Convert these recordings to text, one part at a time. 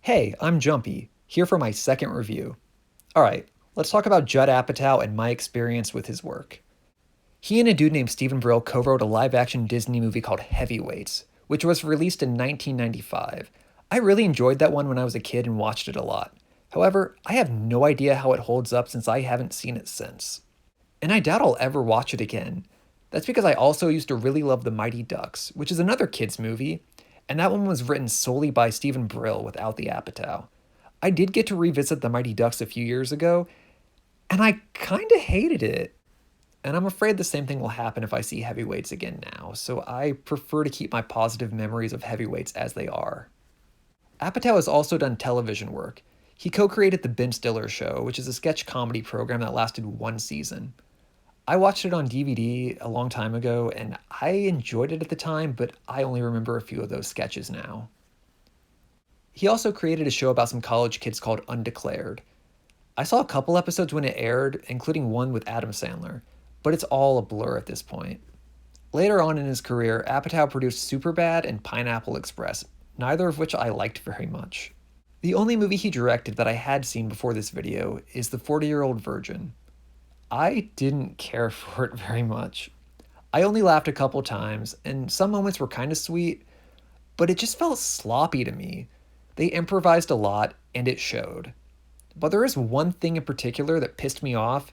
Hey, I'm Jumpy, here for my second review. Alright, let's talk about Judd Apatow and my experience with his work. He and a dude named Stephen Brill co-wrote a live-action Disney movie called Heavyweights, which was released in 1995. I really enjoyed that one when I was a kid and watched it a lot. However, I have no idea how it holds up since I haven't seen it since. And I doubt I'll ever watch it again. That's because I also used to really love The Mighty Ducks, which is another kids movie, and that one was written solely by Stephen Brill without the Apatow. I did get to revisit The Mighty Ducks a few years ago, and I kinda hated it. And I'm afraid the same thing will happen if I see Heavyweights again now, so I prefer to keep my positive memories of Heavyweights as they are. Apatow has also done television work. He co-created The Ben Stiller Show, which is a sketch comedy program that lasted one season. I watched it on DVD a long time ago, and I enjoyed it at the time, but I only remember a few of those sketches now. He also created a show about some college kids called Undeclared. I saw a couple episodes when it aired, including one with Adam Sandler, but it's all a blur at this point. Later on in his career, Apatow produced Superbad and Pineapple Express, neither of which I liked very much. The only movie he directed that I had seen before this video is The 40-Year-Old Virgin. I didn't care for it very much. I only laughed a couple times, and some moments were kind of sweet, but it just felt sloppy to me. They improvised a lot, and it showed. But there is one thing in particular that pissed me off,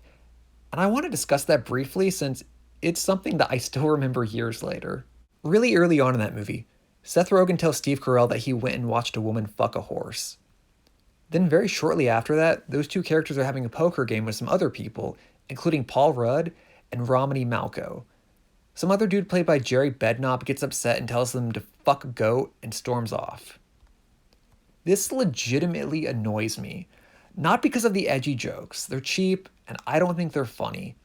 and I want to discuss that briefly since it's something that I still remember years later. Really early on in that movie, Seth Rogen tells Steve Carell that he went and watched a woman fuck a horse. Then very shortly after that, those two characters are having a poker game with some other people, including Paul Rudd and Romany Malco. Some other dude played by Jerry Bednob gets upset and tells them to fuck a goat and storms off. This legitimately annoys me. Not because of the edgy jokes, they're cheap and I don't think they're funny.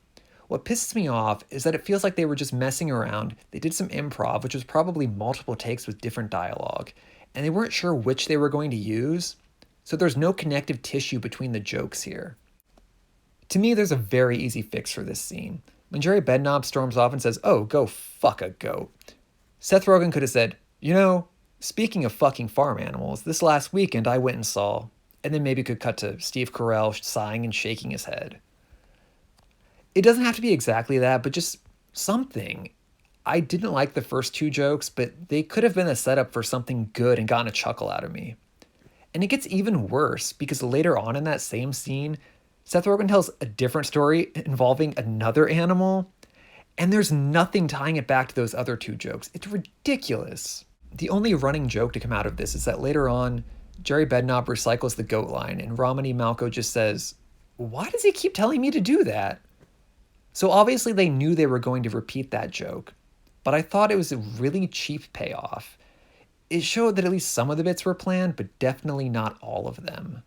What pisses me off is that it feels like they were just messing around, they did some improv, which was probably multiple takes with different dialogue, and they weren't sure which they were going to use, so there's no connective tissue between the jokes here. To me, there's a very easy fix for this scene. When Jerry Bednob storms off and says, "Oh, go fuck a goat," Seth Rogen could have said, "Speaking of fucking farm animals, this last weekend I went and saw," and then maybe could cut to Steve Carell sighing and shaking his head. It doesn't have to be exactly that, but just something. I didn't like the first two jokes, but they could have been a setup for something good and gotten a chuckle out of me. And it gets even worse because later on in that same scene, Seth Rogen tells a different story involving another animal, and there's nothing tying it back to those other two jokes. It's ridiculous. The only running joke to come out of this is that later on, Jerry Bednob recycles the goat line, and Romany Malco just says, "Why does he keep telling me to do that?" So obviously they knew they were going to repeat that joke, but I thought it was a really cheap payoff. It showed that at least some of the bits were planned, but definitely not all of them.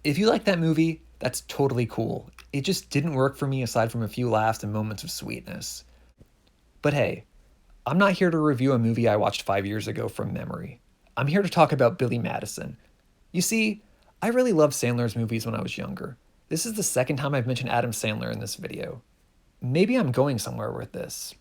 If you like that movie, that's totally cool. It just didn't work for me aside from a few laughs and moments of sweetness. But hey, I'm not here to review a movie I watched 5 years ago from memory. I'm here to talk about Billy Madison. You see, I really loved Sandler's movies when I was younger. This is the second time I've mentioned Adam Sandler in this video. Maybe I'm going somewhere with this.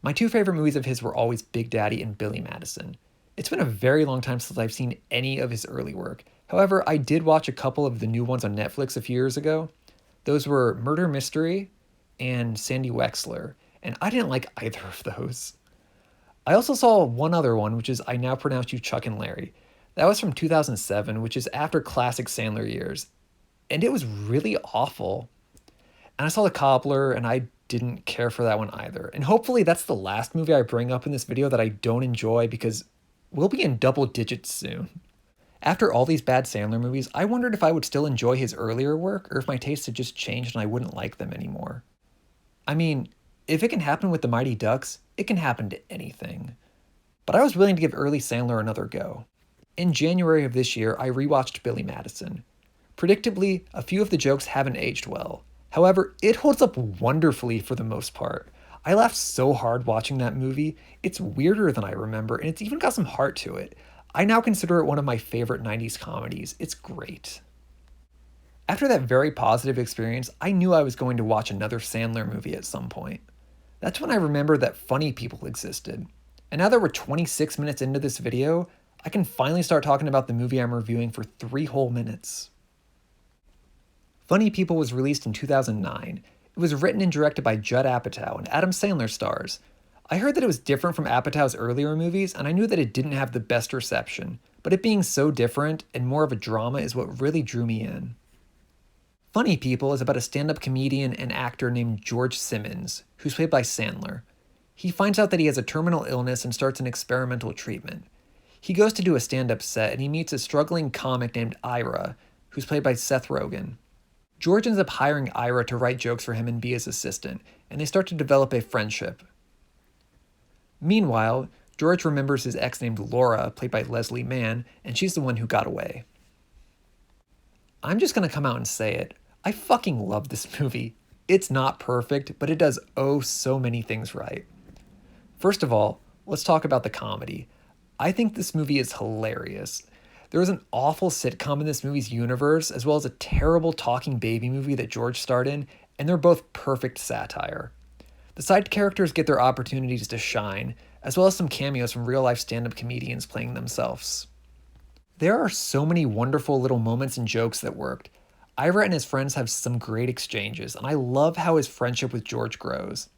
My two favorite movies of his were always Big Daddy and Billy Madison. It's been a very long time since I've seen any of his early work. However, I did watch a couple of the new ones on Netflix a few years ago. Those were Murder Mystery and Sandy Wexler, and I didn't like either of those. I also saw one other one, which is I Now Pronounce You Chuck and Larry. That was from 2007, which is after classic Sandler years, and it was really awful. And I saw The Cobbler, and I didn't care for that one either. And hopefully that's the last movie I bring up in this video that I don't enjoy, because we'll be in double digits soon. After all these bad Sandler movies, I wondered if I would still enjoy his earlier work, or if my tastes had just changed and I wouldn't like them anymore. I mean, if it can happen with The Mighty Ducks, it can happen to anything. But I was willing to give early Sandler another go. In January of this year, I rewatched Billy Madison. Predictably, a few of the jokes haven't aged well. However, it holds up wonderfully for the most part. I laughed so hard watching that movie, it's weirder than I remember, and it's even got some heart to it. I now consider it one of my favorite 90s comedies. It's great. After that very positive experience, I knew I was going to watch another Sandler movie at some point. That's when I remembered that funny people existed. And now that we're 26 minutes into this video, I can finally start talking about the movie I'm reviewing for 3 whole minutes. Funny People was released in 2009. It was written and directed by Judd Apatow, and Adam Sandler stars. I heard that it was different from Apatow's earlier movies, and I knew that it didn't have the best reception, but it being so different and more of a drama is what really drew me in. Funny People is about a stand-up comedian and actor named George Simmons, who's played by Sandler. He finds out that he has a terminal illness and starts an experimental treatment. He goes to do a stand-up set and he meets a struggling comic named Ira, who's played by Seth Rogen. George ends up hiring Ira to write jokes for him and be his assistant, and they start to develop a friendship. Meanwhile, George remembers his ex named Laura, played by Leslie Mann, and she's the one who got away. I'm just gonna come out and say it. I fucking love this movie. It's not perfect, but it does oh so many things right. First of all, let's talk about the comedy. I think this movie is hilarious. There is an awful sitcom in this movie's universe, as well as a terrible talking baby movie that George starred in, and they're both perfect satire. The side characters get their opportunities to shine, as well as some cameos from real-life stand-up comedians playing themselves. There are so many wonderful little moments and jokes that worked. Ira and his friends have some great exchanges, and I love how his friendship with George grows.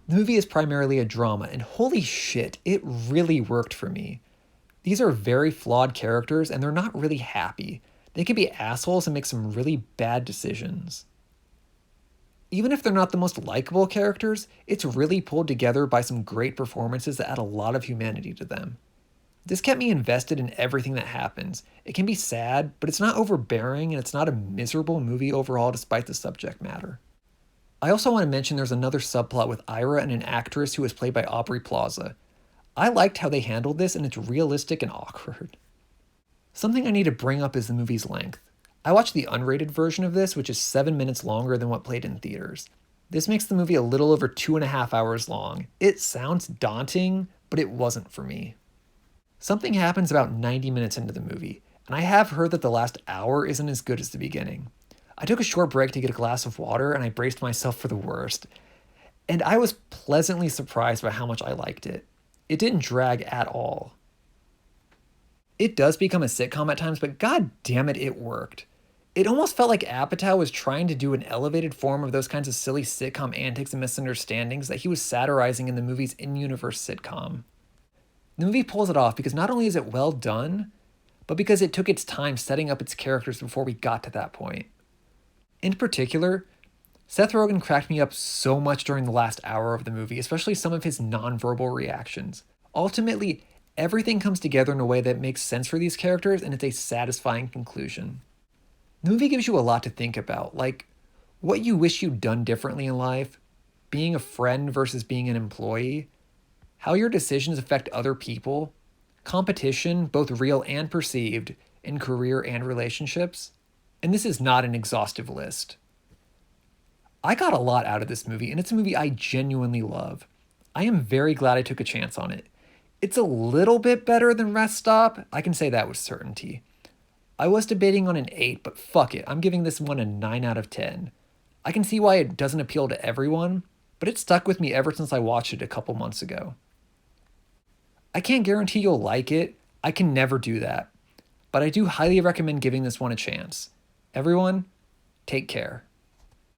The movie is primarily a drama, and holy shit, it really worked for me. These are very flawed characters, and they're not really happy. They can be assholes and make some really bad decisions. Even if they're not the most likable characters, it's really pulled together by some great performances that add a lot of humanity to them. This kept me invested in everything that happens. It can be sad, but it's not overbearing, and it's not a miserable movie overall despite the subject matter. I also want to mention there's another subplot with Ira and an actress who is played by Aubrey Plaza. I liked how they handled this, and it's realistic and awkward. Something I need to bring up is the movie's length. I watched the unrated version of this, which is 7 minutes longer than what played in theaters. This makes the movie a little over 2.5 hours long. It sounds daunting, but it wasn't for me. Something happens about 90 minutes into the movie, and I have heard that the last hour isn't as good as the beginning. I took a short break to get a glass of water, and I braced myself for the worst. And I was pleasantly surprised by how much I liked it. It didn't drag at all. It does become a sitcom at times, but god damn it, it worked. It almost felt like Apatow was trying to do an elevated form of those kinds of silly sitcom antics and misunderstandings that he was satirizing in the movie's in-universe sitcom. The movie pulls it off because not only is it well done, but because it took its time setting up its characters before we got to that point. In particular, Seth Rogen cracked me up so much during the last hour of the movie, especially some of his nonverbal reactions. Ultimately, everything comes together in a way that makes sense for these characters, and it's a satisfying conclusion. The movie gives you a lot to think about, like what you wish you'd done differently in life, being a friend versus being an employee, how your decisions affect other people, competition, both real and perceived, in career and relationships. And this is not an exhaustive list. I got a lot out of this movie, and it's a movie I genuinely love. I am very glad I took a chance on it. It's a little bit better than Rest Stop, I can say that with certainty. I was debating on an 8, but fuck it, I'm giving this one a 9 out of 10. I can see why it doesn't appeal to everyone, but it stuck with me ever since I watched it a couple months ago. I can't guarantee you'll like it, I can never do that, but I do highly recommend giving this one a chance. Everyone, take care.